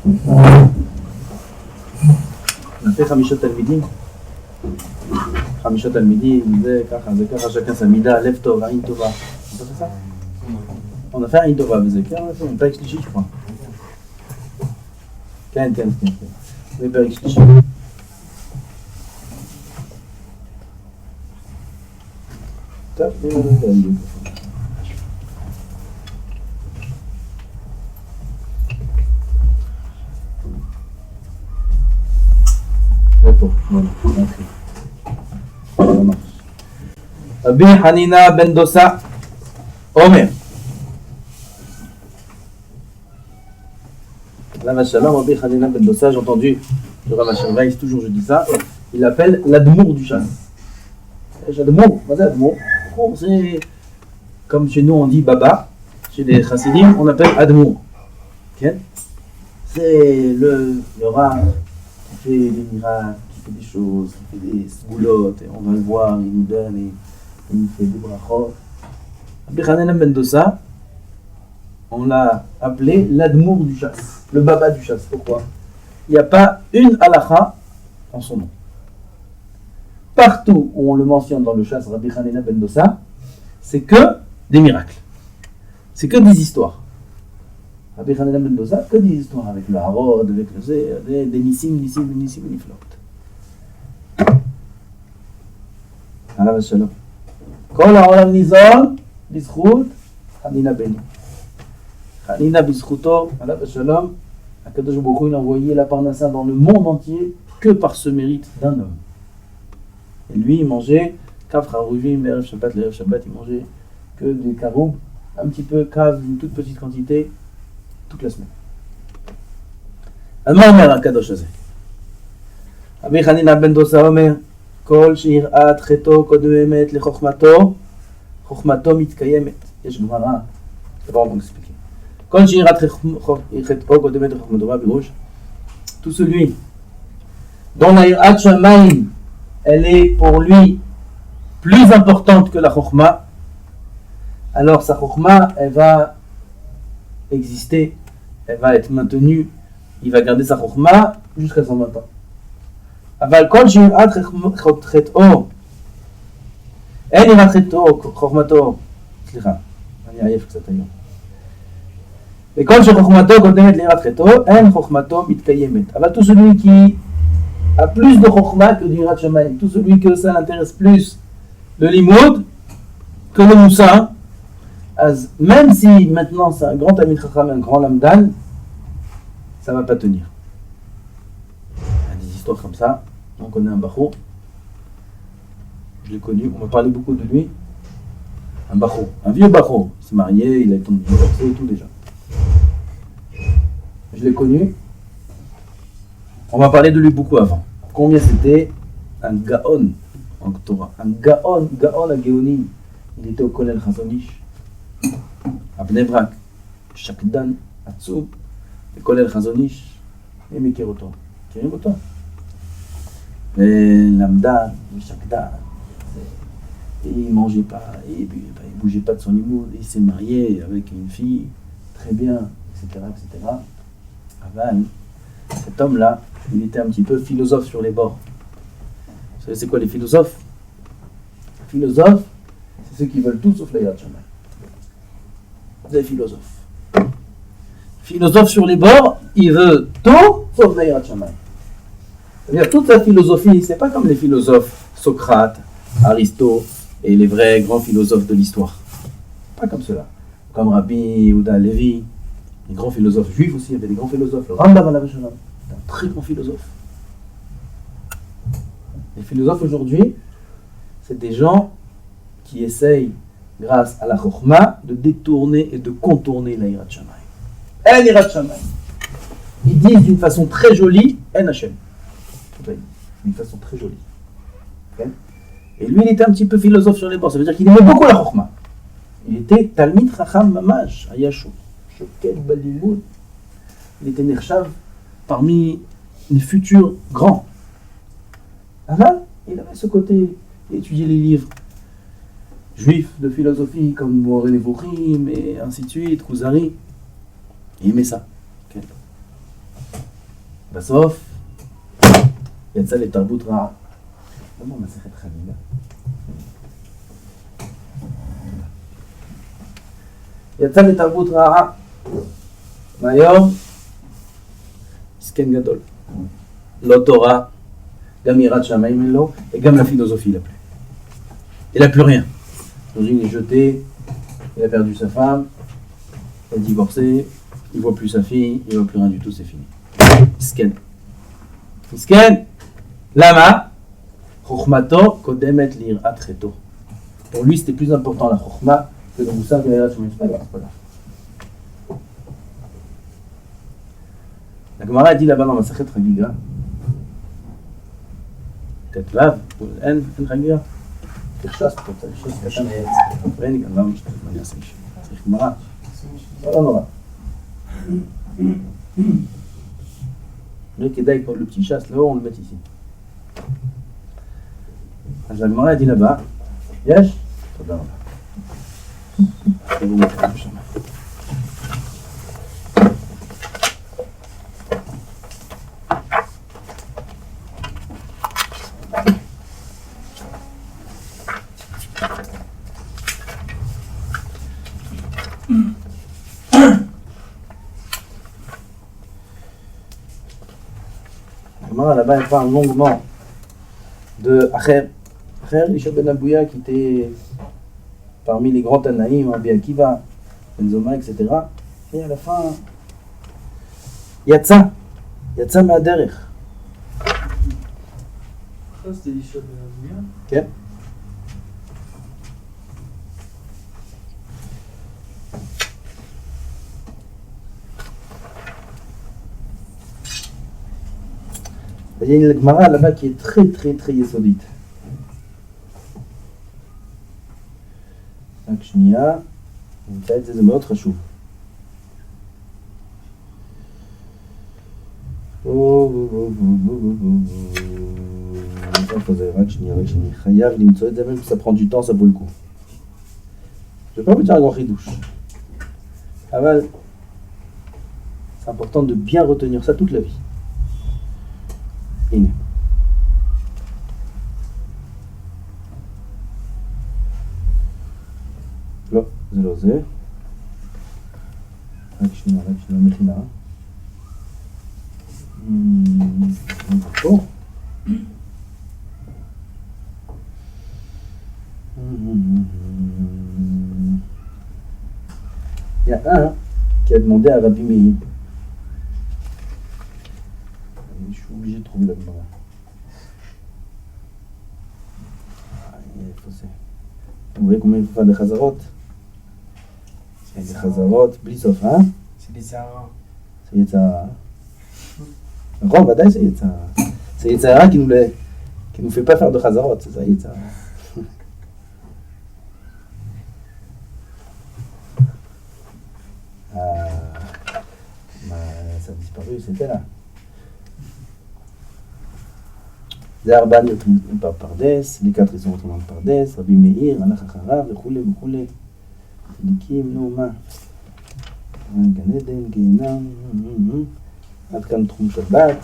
On a fait Chamishat Talmidim. Chamishat Talmidim, זה ככה, chacun sa mida, lève tov, aïn tova. On a fait ça? On a fait aïn tova, וזה, כן, on a fait פרק שלישי, je crois. כן. זה פרק שלישי. טוב, רבי חנינא בן דוסא אומר, Rav Shalom, Rabbi Hanina ben Dossa, j'ai entendu le Rav Shalom, toujours je dis ça, il l'appelle l'admour du chasse. L'admour, c'est comme chez nous on dit baba, chez les chassidim on appelle admour. Okay? C'est le Rav qui fait des miracles, qui fait des choses, qui fait des sgoulottes, et on va le voir, il nous donne et il nous fait des brachot. Rabbi Hanina ben Dossa, on l'a appelé l'admour du chasse, le baba du chasse. Pourquoi? Il n'y a pas une halakha en son nom. Partout où on le mentionne dans le chasse, Rabbi Hanina ben Dossa, c'est que des miracles. C'est que des histoires. Rabbi Hanina ben Dossa, que des histoires avec le harod, avec le zé, des nissim, niflot. Alav Shalom. Kol ha'olam nizol, bizchut, Hanina ben Hanina bizchuto, Alav Shalom. Akadosh Baruch Hu, il a envoyé la parnassa dans le monde entier que par ce mérite d'un homme. Et lui, il mangeait kav charuvim, l'erev Shabbat, il mangeait que des karoub, un petit peu kav, une toute petite quantité, toute la semaine. Alors, Omer Akadosh Hazeh. Rabbi Hanina ben Dossa Omer, kol she'irat cheto kodem emet lechochmato, chochmato mitkayemet. Yesh Gemara, d'abord on va expliquer. Kol she'irat cheto kodem emet lechochmato, Birouche. Tout celui dont la irat shamayim, elle est pour lui plus importante que la chokhma, alors sa chokhma, elle va exister, elle va être maintenue, il va garder sa chokhma jusqu'à 120 ans. אבל כל שיראת חטאו, אין יראת חוכמתו, סליחה, אני עייף קצת היום. וכל שחוכמתו קודמת ליראת חטאו, אין חוכמתו מתקיימת. אבל tout celui qui a plus de chokhma que du yirat shamayim, tout celui que ça l'intéresse plus le limoud que le moussa, même si maintenant c'est un grand Talmid Chacham, un grand lamdan, ça va pas tenir. Il y a des histoires comme ça. On connaît un Bachour, je l'ai connu, on m'a parlé beaucoup de lui. Un Bachour, un vieux Bachour, il s'est marié, il a été divorcé et tout déjà. Je l'ai connu, on m'a parlé de lui beaucoup avant. Combien c'était un Gaon en Torah, un Gaon à Géonim. Il était au Kolel Chazonish, à Bnei Brak, Shakdan, Atsoub, le Kolel Chazonish, et Mekeroto. Keroto. Et Lamdan, Shakdan, et il ne mangeait pas, et il ne bougeait pas de son limoud, il s'est marié avec une fille, très bien, etc. Aval, cet homme-là, il était un petit peu philosophe sur les bords. Vous savez c'est quoi les philosophes? Les philosophes, c'est ceux qui veulent tout sauf la yirat shamayim. Des philosophes. Philosophe sur les bords, il veut tout sauf la yirat shamayim. C'est-à-dire toute sa philosophie, c'est pas comme les philosophes Socrate, Aristote et les vrais grands philosophes de l'histoire. Pas comme cela. Comme Rabbi Yehuda Levi, les grands philosophes juifs aussi, il y avait des grands philosophes. Le Rambam Alav Shalom, c'est un très grand philosophe. Les philosophes aujourd'hui, c'est des gens qui essayent, grâce à la chokhma, de détourner et de contourner la yirat shamayim. En yirat shamayim. Ils disent d'une façon très jolie, en Hashem. D'une façon très jolie. Okay? Et lui, il était un petit peu philosophe sur les bords. Ça veut dire qu'il aimait beaucoup la chokhma. Il était Talmid Chacham Mamash, Ayashou, Shoket Balimoud. Il était Nershav parmi les futurs grands. Avant, il avait ce côté, il étudiait les livres juifs de philosophie comme Moré Nevuchim et ainsi de suite, Kuzari. Il aimait ça. Okay? בסוף, יצא לתרבות רעה. למה מסכת חגיגה? יצא לתרבות רעה. מהיום, מסכן גדול. לא תורה, גם יראת שמיים אין לו, et גם la philosophie il a plus. Il a plus rien. Il est jeté, il a perdu sa femme, il a divorcé, il voit plus sa fille, il voit plus rien du tout, c'est fini. מסכן. מסכן. למה? חוכמתו קודמת ליראת חטאו. Pour lui, c'était plus important la chokma que le moussard de la hiérarchie. C'est pas grave, c'est pas grave. La Gemara a dit là-bas dans Masachet Chagiga, peut-être là, אין חגיגה. תחשש פה, תחשש קטן. ואין גם למה משתתף, אני אעשה אישי. צריך גמרא. לא נורא. כדאי כל le petit chasse là-haut, on le met ici. אז הגמרא a dit là-bas, יש? תודה רבה. תראו מה כתוב שם. Là-bas, elle parle longuement de Acher Elisha ben Abouya, qui était parmi les grands Tanaïm, Rabbi Akiva, Ben Zoma, etc. Et à la fin, Yatsa Ma'aderech. Ça, c'était Elisha ben Abouya. כן. Il y a une Gemara là-bas qui est très très très yesodite. רק שנייה, נמצא את זה, זה מאוד חשוב. איפה זה? רק שנייה, חייב למצוא את זה, même si ça prend du temps, ça vaut le coup. Je vais pas vous dire un grand ridouche. אבל c'est important de bien retenir ça toute la vie. הנה. לא, זה לא זה. רק שנייה, מכינה. פה. Il y a un qui a demandé à Rabbi Meir. Je suis obligé de trouver la Gemara. Vous voyez combien il faut faire des chazarot? Des chazarot, bli sof, hein? C'est des Sahara. C'est Yetzara. Grand Vadaï, c'est Yetzara. C'est Yetzara qui nous fait pas faire de chazarot, c'est ça Yetzara. Ça a disparu, c'était là. זה ארבעה נרתמים בפרדס, לקראת ריסון רתמם בפרדס, רבי מאיר, הלך אחריו וכולי וכולי. צדיקים, נו מה? גן עדן, גיהינם, עד כאן תחום שבת.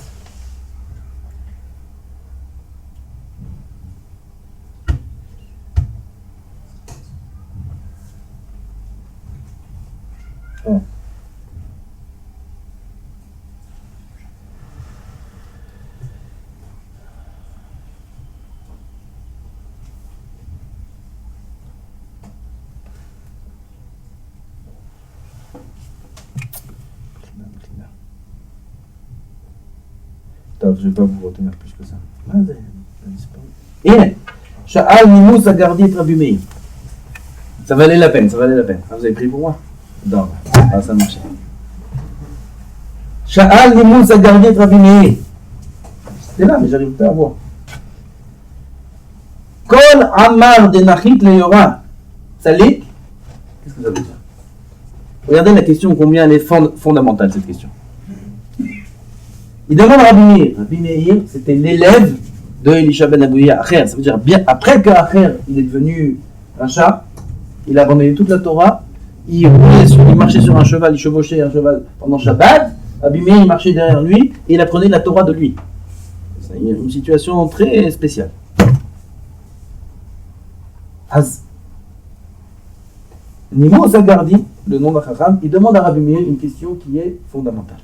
טוב, je vais pas vous retenir plus que ça. מה זה? זה מספר. הנה, שאל נימוס הגרדית רבי מאיר. Ça valait la peine, ça valait la peine. Ah, vous avez pris pour moi? Non, ah, ça marchait. שאל נימוס הגרדית רבי מאיר. C'était là, mais j'arrive pas à voir. כל עמר דנחית ליורה. Salik? Qu'est-ce que ça veut dire? Regardez la question, combien elle est fondamentale, cette question. Il demande à Rabbi Meir. Rabbi Meir, c'était l'élève de Elisha ben Abouya. Acher, ça veut dire bien après que Acher, il est devenu un chat, il a abandonné toute la Torah, il marchait sur un cheval, il chevauchait un cheval pendant Shabbat, Rabbi Meir, il marchait derrière lui et il apprenait la Torah de lui. C'est une situation très spéciale. Az. Nimo Zagardi, le nom d'Achacham, il demande à Rabbi Meir une question qui est fondamentale.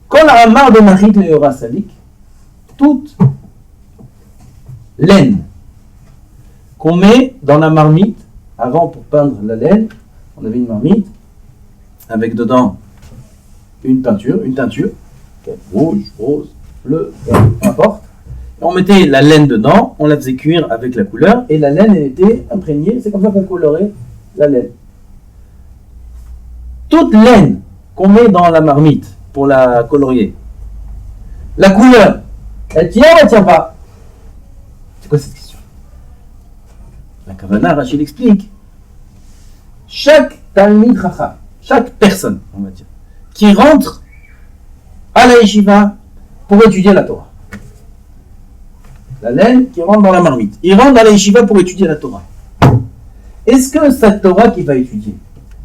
Kol Amar de Machit Leora Salik, toute laine qu'on met dans la marmite, avant pour peindre la laine, on avait une marmite avec dedans une teinture, rouge, rose, bleu, peu importe. Et on mettait la laine dedans, on la faisait cuire avec la couleur, et la laine elle était imprégnée, c'est comme ça qu'on colorait la laine. Toute laine qu'on met dans la marmite pour la colorier, la couleur, elle tient ou elle tient pas? C'est quoi cette question? La Kavana, Rachid explique. Chaque Talmid Chacham, chaque personne, on va dire, qui rentre à la yeshiva pour étudier la Torah. La laine qui rentre dans la marmite. Il rentre dans la yeshiva pour étudier la Torah. Est-ce que cette Torah qu'il va étudier,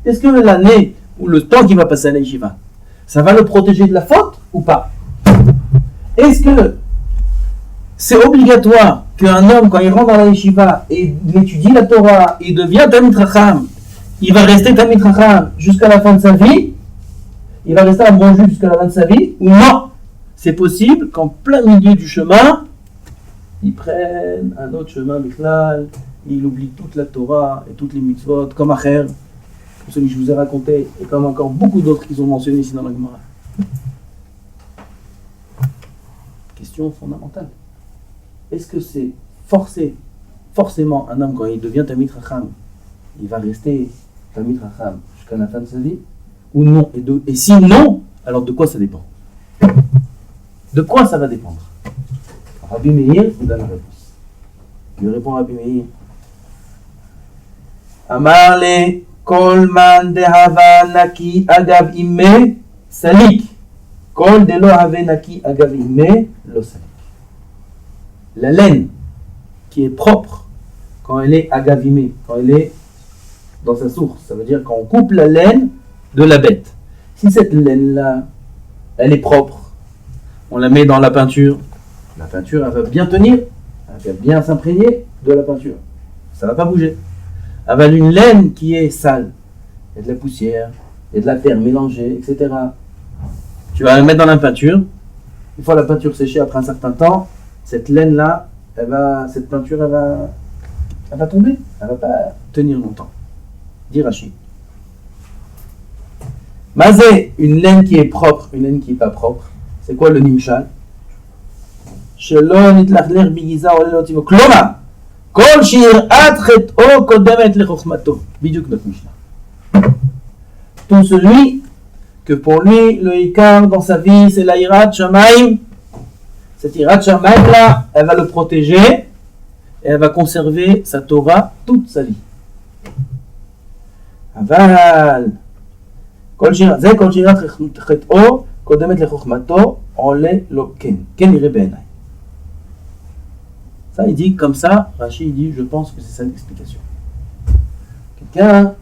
est-ce que l'année ou le temps qu'il va passer à la yeshiva, ça va le protéger de la faute ou pas? Est-ce que c'est obligatoire qu'un homme, quand il rentre dans la yeshiva et il étudie la Torah, il devient Talmid Chacham, il va rester Talmid Chacham jusqu'à la fin de sa vie? Il va rester un bon juif jusqu'à la fin de sa vie? Ou non? C'est possible qu'en plein milieu du chemin, il prenne un autre chemin, Bichlal, il oublie toute la Torah et toutes les mitzvot, comme Acher, comme celui que je vous ai raconté, et comme encore beaucoup d'autres qu'ils ont mentionnés ici dans la Gemara. Question fondamentale. Est-ce que c'est forcément un homme, quand il devient Talmid Chacham, il va rester Talmid Chacham jusqu'à la fin de sa vie? Ou non? Et si non, alors de quoi ça dépend? De quoi ça va dépendre? Rabbi Meir vous donne la réponse. Il répond à Rabbi Meir. Amarle kol man dehava naki agav imme salik. Kol de lo have naki agav imme lo salik. La laine qui est propre quand elle est agavimée, quand elle est dans sa source, ça veut dire quand on coupe la laine de la bête. Si cette laine-là, elle est propre, on la met dans la peinture, elle va bien tenir, elle va bien s'imprégner de la peinture. Ça ne va pas bouger. Avec une laine qui est sale, il y a de la poussière, il y a de la terre mélangée, etc. Tu vas la mettre dans la peinture. Une fois la peinture séchée après un certain temps, cette laine-là, cette peinture, elle va tomber. Elle ne va pas tenir longtemps. Dit Rachid. Mazé, une laine qui est propre, une laine qui n'est pas propre. C'est quoi le nimshal? Shelon itlachler bigiza olelotivo. Kloma, kol shirat chet'o kodemet lechokhmato. Biduk notre Mishnah. Tout celui que pour lui, le ikar dans sa vie, c'est la irat shamayim. Cette irat shamayim là, elle va le protéger et elle va conserver sa Torah toute sa vie. Aval, kol shirat chet'o kodemet lechokhmato ole lo ken. Ken ire be'enay. Ça, il dit comme ça, Rachid il dit, je pense que c'est ça l'explication. Quelqu'un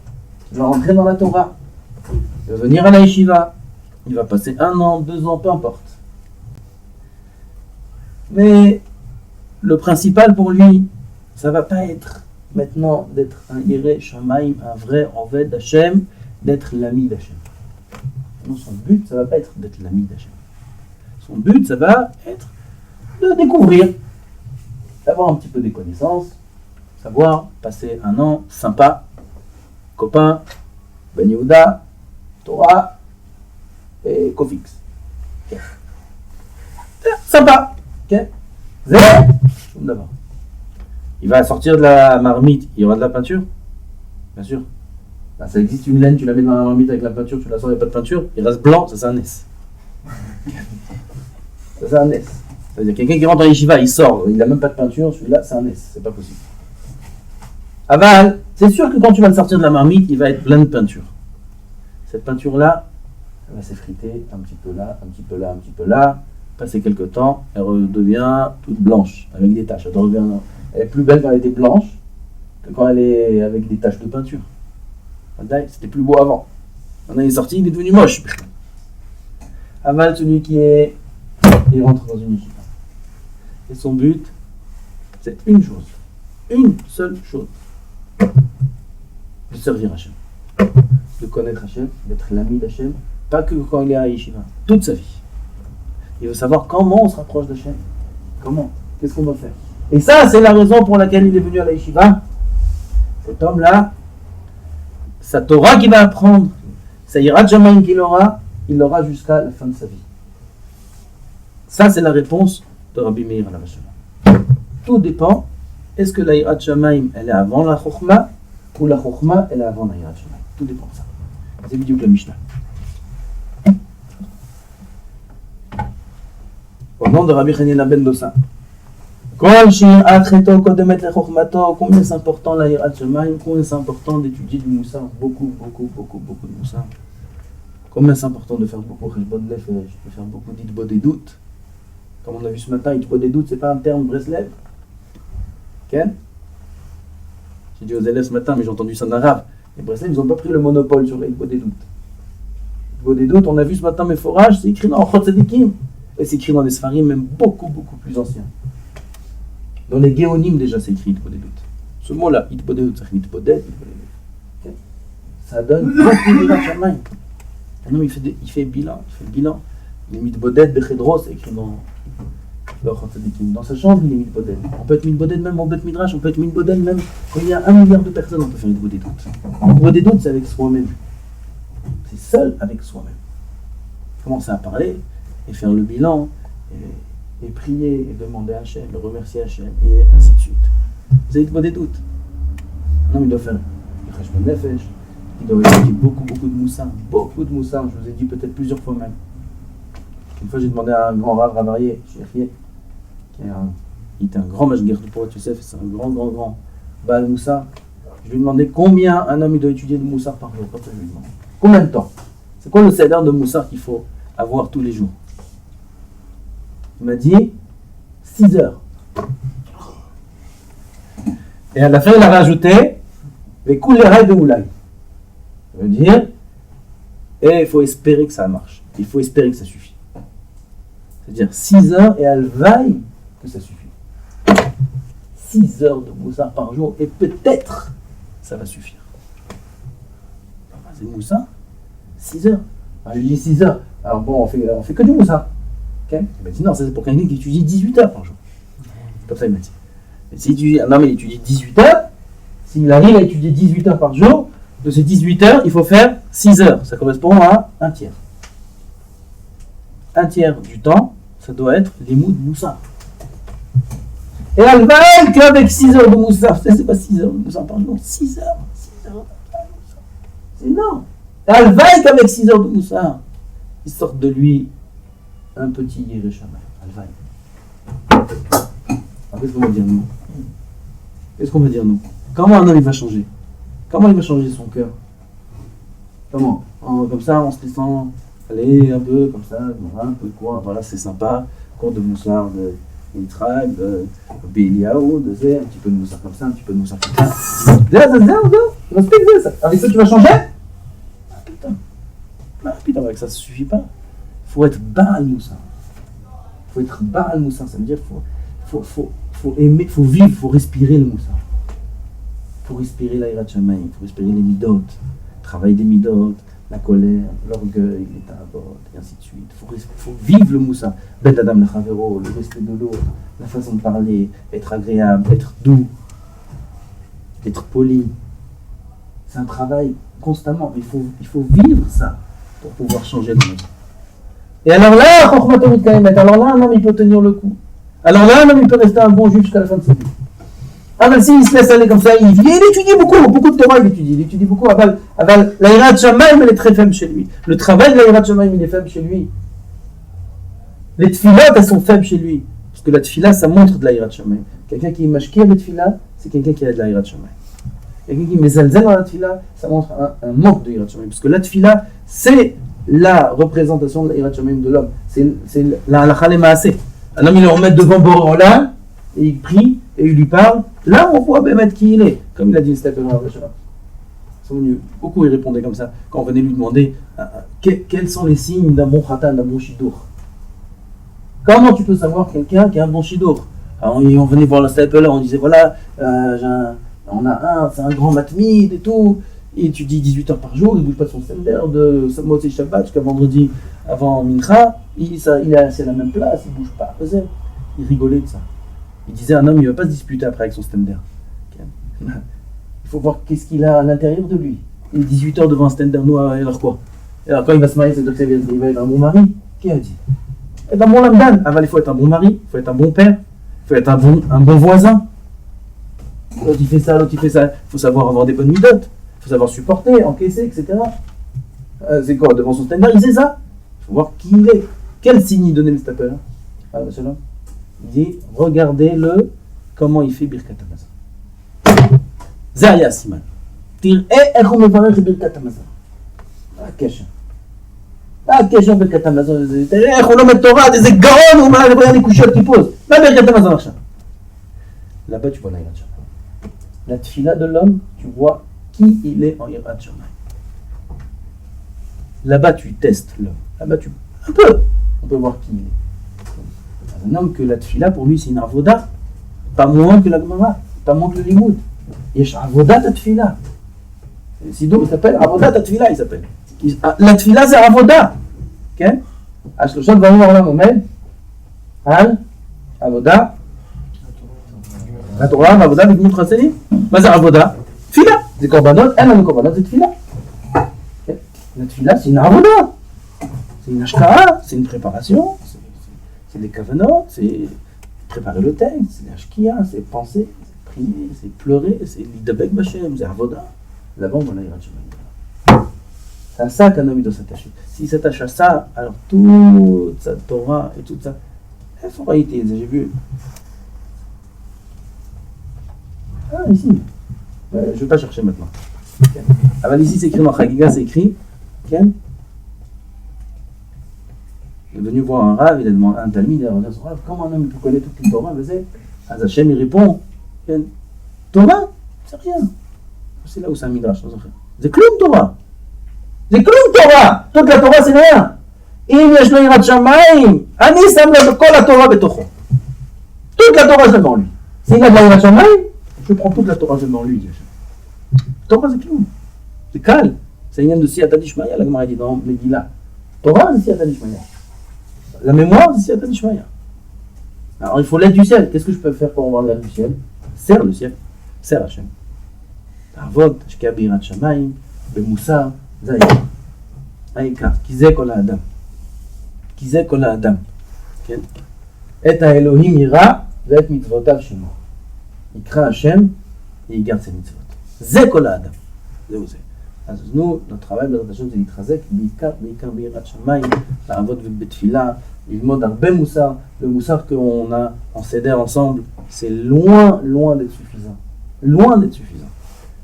qui va rentrer dans la Torah, il va venir à la yeshiva, il va passer 1 an, 2 ans, peu importe. Mais le principal pour lui, ça ne va pas être maintenant d'être un Yireh Shamaim, un vrai Oved d'Hachem, d'être l'ami d'Hachem. Non, son but, ça ne va pas être d'être l'ami d'Hachem. Son but, ça va être de découvrir, d'avoir un petit peu des connaissances, savoir passer 1 an sympa, copain, Ben Yehuda, Torah et Kofix. Okay. Sympa. Okay. D'abord. Il va sortir de la marmite, il y aura de la peinture? Bien sûr. Là, ça existe une laine, tu la mets dans la marmite avec la peinture, tu la sors, il n'y a pas de peinture, il reste blanc, ça c'est un S. Ça c'est un S. C'est-à-dire quelqu'un qui rentre en yeshiva, il sort, il n'a même pas de peinture, celui-là c'est un S, c'est pas possible. Aval, c'est sûr que quand tu vas le sortir de la marmite, il va être plein de peinture. Cette peinture-là, elle va s'effriter un petit peu là, un petit peu là, un petit peu là. Passer quelques temps, elle redevient toute blanche, avec des taches. Elle est plus belle quand elle était blanche que quand elle est avec des taches de peinture. C'était plus beau avant. Quand il est sorti, il est devenu moche. Aval, celui il rentre dans une yeshiva. Et son but, c'est une chose, une seule chose, de servir Hachem, de connaître Hachem, d'être l'ami d'Hachem, pas que quand il est à yeshiva, toute sa vie. Il veut savoir comment on se rapproche d'Hachem, comment, qu'est-ce qu'on doit faire. Et ça, c'est la raison pour laquelle il est venu à la yeshiva. Cet homme-là, sa Torah qu'il va apprendre, sa Yirat Shamayim qu'il aura, il l'aura jusqu'à la fin de sa vie. Ça, c'est la réponse de Rabbi Meir alav hashalom. Tout dépend, est-ce que la Yirat Shamayim, elle est avant la Chokhmah, ou la Chokhmah, elle est avant la Yirat Shamayim. Tout dépend de ça. C'est vidéo que la Mishnah. Au nom de Rabbi Chanina ben Dosa. Combien c'est important la Yirat Shamayim, combien c'est important d'étudier du Moussar, beaucoup de Moussar. Combien c'est important de faire beaucoup Cheshbon Nefesh, de faire beaucoup d'Hitbod et doutes. Comme on a vu ce matin, Hitbod et doutes, c'est pas un terme Breslev. Ken? J'ai dit aux élèves ce matin, mais j'ai entendu ça en arabe. Les Breslev, ils n'ont pas pris le monopole sur les Hitbod et doutes. Hitbod et doutes, on a vu ce matin mes forages, c'est écrit dans Chot Tzadikim. Et c'est écrit dans les Sfarim, même beaucoup plus anciens. Dans les Géonim, déjà, c'est écrit Hitbod et doutes. Ce mot-là, Hitbod et doutes, ça fait Hitbod et doutes. Ça donne beaucoup de Yirat Shamayim. Un homme, il fait le bilan. Il est mitbodet bechedro, c'est écrit dans Chot Tzadikim. Dans sa chambre, il est mitbodet. On peut être mitbodet même en bet midrash, on peut être mitbodet même quand il y a 1 milliard de personnes, on peut faire mitbodet doute. Mitbodet doute, c'est avec soi-même. C'est seul avec soi-même. Commencer à parler et faire le bilan, et prier, et demander à Hachem, le remercier à Hachem, et ainsi de suite. C'est mitbodet doute. Un homme, il doit faire le Cheshbon Nefesh. Il doit étudier beaucoup de moussar, je vous ai dit peut-être plusieurs fois même. Une fois j'ai demandé à un grand Rav Ravarié, il était un grand mashguer de Porat Yosef, c'est un grand Baal Moussar. Je lui ai demandé combien un homme il doit étudier de moussar par jour. Je lui demande. Combien de temps? C'est quoi le seder de moussar qu'il faut avoir tous les jours? Il m'a dit 6 heures. Et à la fin il a rajouté les coups les rails de Oulay. Ça veut dire, et il faut espérer que ça marche. Il faut espérer que ça suffit. C'est-à-dire 6 heures et elle vaille que ça suffit. 6 heures de moussar par jour et peut-être ça va suffire. C'est moussar 6 heures. Je lui dis 6 heures. Alors bon, on fait que du moussar. Okay? Il m'a dit non, ça c'est pour quelqu'un qui étudie 18 heures par jour. Comme ça il m'a dit. Et si un homme il étudie 18 heures, s'il arrive à étudier 18 heures par jour, de ces 18 heures, il faut faire 6 heures. Ça correspond à un tiers. Un tiers du temps, ça doit être l'imoud moussar. Et elle va être qu'avec 6 heures de moussar. C'est pas 6 heures de moussar par jour. 6 heures. C'est énorme. Et elle va être qu'avec 6 heures de moussar, ils sortent de lui un petit Yireh Shamayim. Elle va. Qu'est-ce qu'on va dire nous? Comment un homme il va changer? Comment il va changer son cœur? Comment? Comme ça, en se laissant aller un peu, comme ça, un peu quoi, voilà, c'est sympa, cours de moussard de Yitzhak, de Béliaou, de Zé, un petit peu de moussard comme ça, un petit peu de moussard comme ça. Respecte ça. Avec ça, tu vas changer? Putain, avec ça suffit pas. Il faut être Baal Moussard. Il faut être Baal Moussard, ça veut dire faut aimer, faut vivre, faut respirer le moussard. Il faut respirer la Yirat Shamayim, il faut respirer les midot, le travail des midot, la colère, l'orgueil, les ta'avot, et ainsi de suite. Il faut vivre le moussar. Bet Adam le Chavero, le respect de l'autre, la façon de parler, être agréable, être doux, être poli. C'est un travail constamment, mais il faut vivre ça pour pouvoir changer le monde. Et alors là, alors là, un homme il peut tenir le coup. Alors là, un homme il peut rester un bon juif jusqu'à la fin de sa vie. Ah ben s'il se laisse aller comme ça, il étudie beaucoup de Torah, il étudie beaucoup. Aval, la Yirat Shamayim, elle est très faible chez lui. Le travail de la Yirat Shamayim, il est faible chez lui. Les tefilot, elles sont faibles chez lui. Parce que la tefila, ça montre de la Yirat Shamayim. Quelqu'un qui est mashkir de tefila, c'est quelqu'un qui a de la Yirat Shamayim. Quelqu'un qui met zalzel dans la tefila, ça montre un manque de Yirat Shamayim. Parce que la tefila, c'est la représentation de la Yirat Shamayim de l'homme. C'est la halakha lemaaseh. Un homme, il le remet devant Boré Olam, et il prie, et il lui parle. Là, on voit Bémet qui il est, comme il a dit Stephen Rav. Beaucoup ils répondaient comme ça quand on venait lui demander quels sont les signes d'un bon khatan, d'un bon shidur. Comment tu peux savoir quelqu'un qui a un bon shidur? Alors, on venait voir le stapler, on disait voilà, on a c'est un grand matmid et tout. Il étudie 18 heures par jour, il ne bouge pas de son stender de Motzei Shabbat jusqu'à vendredi avant Mincha. Il est assis à la même place, il ne bouge pas. Il rigolait de ça. Il disait un homme, il ne va pas se disputer après avec son stender. Il faut voir qu'est-ce qu'il a à l'intérieur de lui. Il est 18 heures devant un stender noir, alors quoi? Et alors quand il va se marier, c'est-à-dire qu'il va être un bon mari. Qui a dit? Être un bon lamdan. Il faut être un bon mari, il faut être un bon père, il faut être un bon voisin. L'autre il fait ça, l'autre il fait ça. Il faut savoir avoir des bonnes midotes. Il faut savoir supporter, encaisser, etc. C'est quoi? Devant son stender, il sait ça. Il faut voir qui il est. Quel signe il donnait le stapler? Il dit, regardez-le, comment il fait Birkat Hamazon. Zaya Siman. Tir'e איך הוא מברך ברכת המזון. מה הקשר? מה הקשר ברכת המזון? תראה איך הוא לומד תורה, איזה גאון הוא מעלה לי קושיות טיפוס. מה ברכת המזון עכשיו? Là-bas, tu vois la Hirat Shamayim. La tfila de l'homme, tu vois qui il est en Hirat Shamayim. Là-bas, tu testes l'homme. Là-bas, on peut voir qui il est. Un homme que la tfila, pour lui, c'est une avoda. Pas moins que la Gemara, pas moins que le limoud. Yesh avoda ta tfila. Sidour, il s'appelle avoda ta tfila, il s'appelle. La tfila, c'est avoda. Ok? השלושה דברים בעולם עומד על עבודה, התורה ועבודה בגמות חסדים. מה זה עבודה? תפילה. זה קורבנות, אין לנו קורבנות, זה תפילה. La tefila, c'est une avoda. C'est une ashkara, c'est une préparation, c'est des kavanot, c'est préparer le texte, c'est l'ashkia, c'est penser, c'est prier, c'est pleurer, c'est l'idabek bachem, c'est avoda. Là-bas, on va la Hirat Shamayim. C'est à ça qu'un homme doit s'attacher. S'il s'attache à ça, alors toute sa Torah et tout ça, il faut réalité, j'ai vu. Ah, ici. Je ne vais pas chercher maintenant. Alors ici, c'est écrit dans Chagiga, c'est écrit. Il est venu voir un Rav, il a demandé un Talmid, il a demandé à son Rav, comment un homme peut connaître toute la Torah? Hashem, il répond, Torah, c'est rien. C'est là où c'est un midrash. C'est Kloum Torah. C'est Kloum Torah. Toute la Torah, c'est rien. אם יש לו יראת שמיים, אני שם לו כל התורה בתוכו. Toute la Torah, je l'ai en lui. S'il a de la יראת שמיים, je prends toute la Torah, je l'ai en lui. Torah, c'est Kloum. C'est calme. C'est une de Siyata Dishmaya, la Gemara dit dans Megillah. Torah, c'est Siyata Dishmaya. La mémoire, c'est Siyata Dishmaya. Alors, il faut l'aide du ciel. Qu'est-ce que je peux faire pour avoir l'aide du ciel? Serre le ciel. Serre Hachem. Ta'avod, Ashkea Birat Shamayim, Bemusar, Zayim. Aïka, Kizeh Kol Ha'adam. Kizeh Kol Ha'adam. Et Elohim ira, ve'et mitzvotav shemo. Il craint Hachem et il garde ses mitzvot. Zeh Kol Ha'adam. אז nous, notre travail, בעזרת השם, זה להתחזק בעיקר ביראת שמיים, לעבוד בתפילה, ללמוד הרבה מוסר. Le moussar qu'on a en céder ensemble, c'est loin d'être suffisant. Loin d'être suffisant.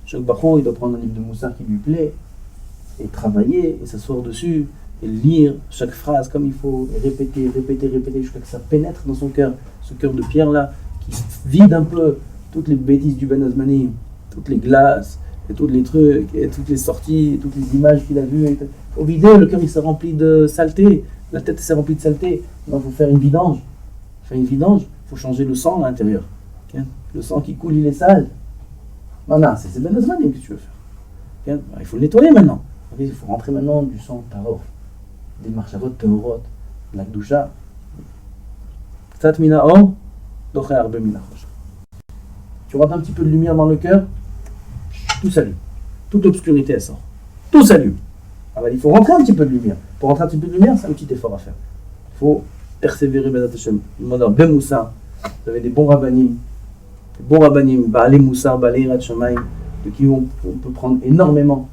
Chaque bachon, il doit prendre un livre de moussar qui lui plaît, et travailler, et s'asseoir dessus, et lire chaque phrase comme il faut, et répéter, jusqu'à que ça pénètre dans son cœur, ce cœur de pierre-là, qui vide un peu toutes les bêtises du Ben Azmani, toutes les glaces, et tous les trucs, et toutes les sorties, et toutes les images qu'il a vues. Au vider, le cœur il s'est rempli de saleté, la tête s'est remplie de saleté. Donc il faut faire une vidange. Il faut changer le sang à l'intérieur. Okay? Le sang qui coule, il est sale. Voilà, c'est Ben Azmani que tu veux faire. Okay? Il faut le nettoyer maintenant. Il faut rentrer maintenant du sang tahor, des marchavot tahorot, la kdusha. Tzat mina or, doche arbe mina chosh. Tu rentres un petit peu de lumière dans le cœur, tout s'allume. Toute l'obscurité, elle sort. Tout s'allume. Alors, il faut rentrer un petit peu de lumière. Pour rentrer un petit peu de lumière, c'est un petit effort à faire. Il faut persévérer, Bezat Hashem. Demandeur Ben Moussa. Vous avez des bons rabbanim. Baalé Moussa, Baalé Hirat Shamayim, de qui on peut prendre énormément.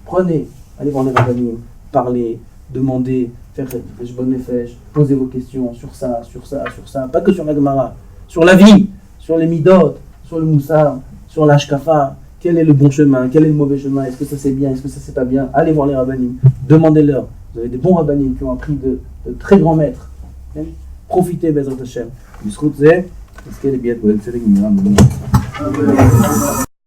Prenez, allez voir les rabbanim, parlez, demandez, faire Cheshbon Nefesh, posez vos questions sur ça. Pas que sur la Gemara, sur la vie, sur les midot, sur le Moussa, sur l'Ashkafa. Quel est le bon chemin? Quel est le mauvais chemin? Est-ce que ça c'est bien? Est-ce que ça c'est pas bien? Allez voir les rabbanim, demandez-leur. Vous avez des bons rabbanim qui ont appris de très grands maîtres. Profitez, Bezrat Hashem. B'zchut zeh, est-ce qu'il y a des billets de Tzedek Mimran?